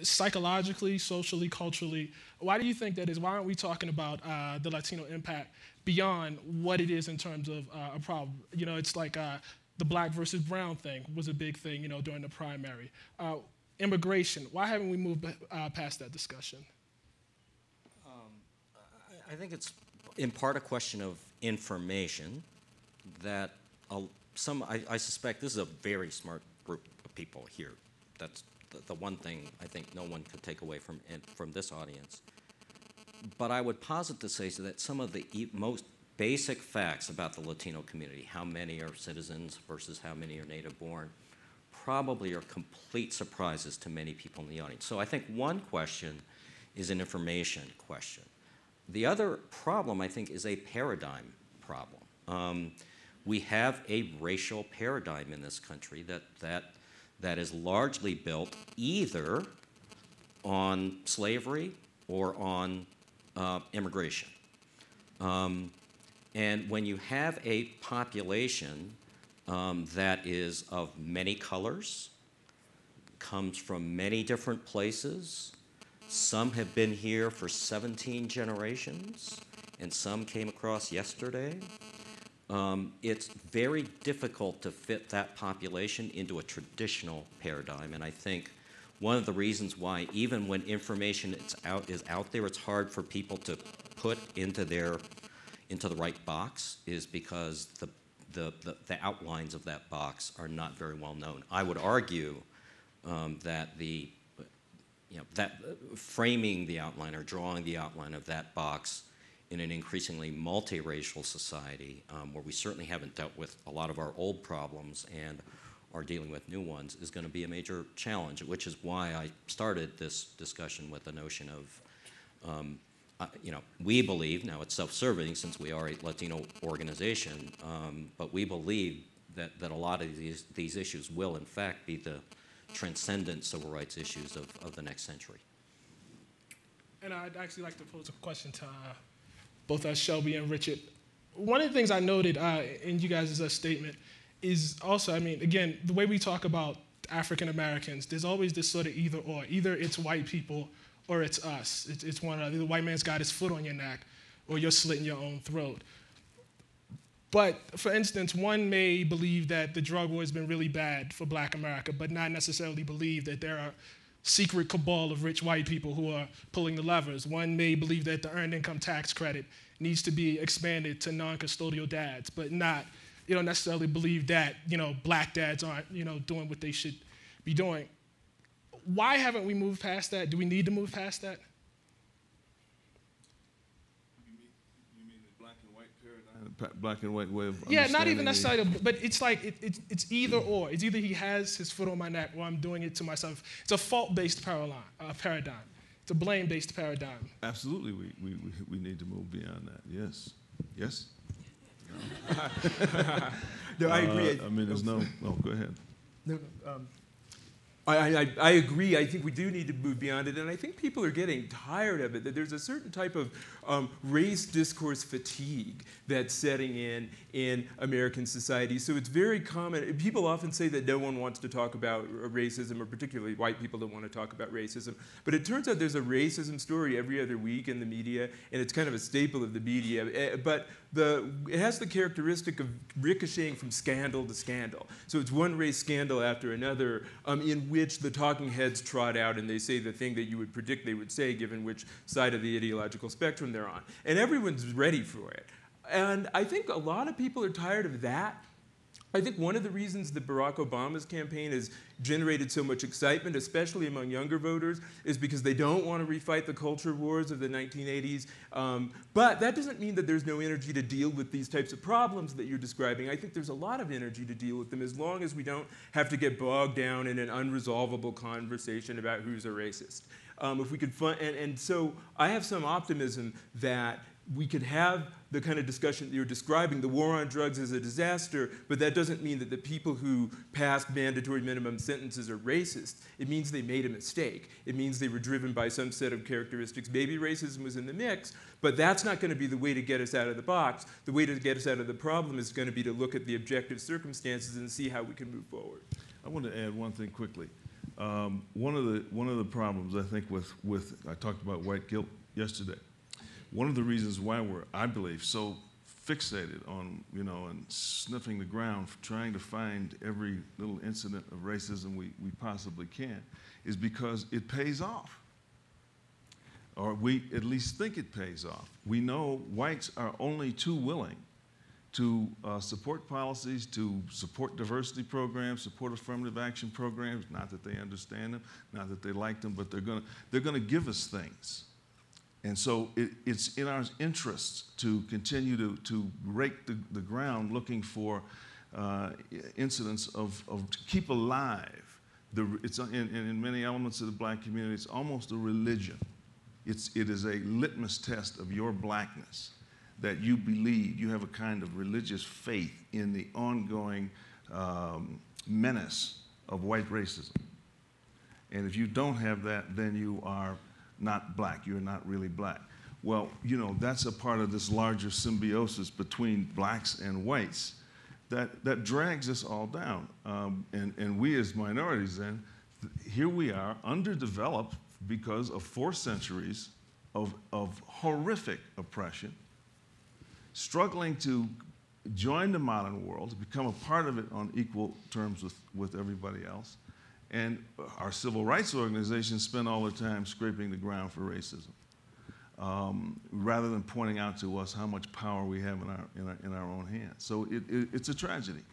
psychologically, socially, culturally, why do you think that is? Why aren't we talking about the Latino impact beyond what it is in terms of a problem? You know, it's like the black versus brown thing was a big thing, you know, during the primary. Immigration, why haven't we moved past that discussion? I think it's in part a question of information that I suspect this is a very smart group of people here. That's the one thing I think no one could take away from this audience. But I would posit to say that some of the most basic facts about the Latino community, how many are citizens versus how many are native born, probably are complete surprises to many people in the audience. So I think one question is an information question. The other problem, I think, is a paradigm problem. We have a racial paradigm in this country that is largely built either on slavery or on immigration. And when you have a population that is of many colors, comes from many different places, some have been here for 17 generations, and some came across yesterday. It's very difficult to fit that population into a traditional paradigm, and I think one of the reasons why, even when information is out there, it's hard for people to put into the right box, is because the outlines of that box are not very well known. I would argue that that framing the outline or drawing the outline of that box in an increasingly multiracial society, where we certainly haven't dealt with a lot of our old problems and are dealing with new ones, is going to be a major challenge, which is why I started this discussion with the notion of, we believe, now it's self-serving since we are a Latino organization, but we believe that a lot of these issues will in fact be the transcendent civil rights issues of the next century. And I'd actually like to pose a question to both Shelby and Richard. One of the things I noted in you guys' statement is also, I mean, again, the way we talk about African Americans, there's always this sort of either or. Either it's white people or it's us. It's one or the other. The white man's got his foot on your neck or you're slitting your own throat. But, for instance, one may believe that the drug war has been really bad for Black America, but not necessarily believe that there are secret cabal of rich white people who are pulling the levers. One may believe that the earned income tax credit needs to be expanded to non-custodial dads, but not, you don't necessarily believe that, Black dads aren't, doing what they should be doing. Why haven't we moved past that? Do we need to move past that? You mean the black and white paradigm? Black and white way of Yeah, not even necessarily, but it's like it's either or. It's either he has his foot on my neck or I'm doing it to myself. It's a fault-based paradigm. It's a blame-based paradigm. Absolutely, we need to move beyond that. Yes. Yes? No, I agree. I mean, there's no. Oh, go ahead. No, I agree. I think we do need to move beyond it, and I think people are getting tired of it, that there's a certain type of race discourse fatigue that's setting in American society. So it's very common. People often say that no one wants to talk about racism, or particularly white people don't want to talk about racism. But it turns out there's a racism story every other week in the media, and it's kind of a staple of the media. But it has the characteristic of ricocheting from scandal to scandal. So it's one race scandal after another, in which the talking heads trot out and they say the thing that you would predict they would say given which side of the ideological spectrum they're on. And everyone's ready for it. And I think a lot of people are tired of that. I think one of the reasons that Barack Obama's campaign has generated so much excitement, especially among younger voters, is because they don't want to refight the culture wars of the 1980s. But that doesn't mean that there's no energy to deal with these types of problems that you're describing. I think there's a lot of energy to deal with them as long as we don't have to get bogged down in an unresolvable conversation about who's a racist. If we could and so I have some optimism that we could have the kind of discussion that you're describing. The war on drugs is a disaster, but that doesn't mean that the people who passed mandatory minimum sentences are racist. It means they made a mistake. It means they were driven by some set of characteristics. Maybe racism was in the mix, but that's not going to be the way to get us out of the box. The way to get us out of the problem is going to be to look at the objective circumstances and see how we can move forward. I want to add one thing quickly. One of the problems I think with I talked about white guilt yesterday. One of the reasons why we're, I believe, so fixated on, and sniffing the ground, trying to find every little incident of racism we possibly can, is because it pays off. Or we at least think it pays off. We know whites are only too willing to support policies, to support diversity programs, support affirmative action programs, not that they understand them, not that they like them, but they're gonna give us things. And so it's in our interests to continue to rake the ground looking for incidents to keep alive. It's in many elements of the black community, it's almost a religion. It is a litmus test of your blackness, that you believe, you have a kind of religious faith in the ongoing menace of white racism. And if you don't have that, then you are not black, you're not really black. Well, that's a part of this larger symbiosis between blacks and whites that drags us all down. And we as minorities then, here we are, underdeveloped because of 4 centuries of horrific oppression, struggling to join the modern world, to become a part of it on equal terms with everybody else. And our civil rights organizations spend all their time scraping the ground for racism, rather than pointing out to us how much power we have in our own hands. So it's a tragedy.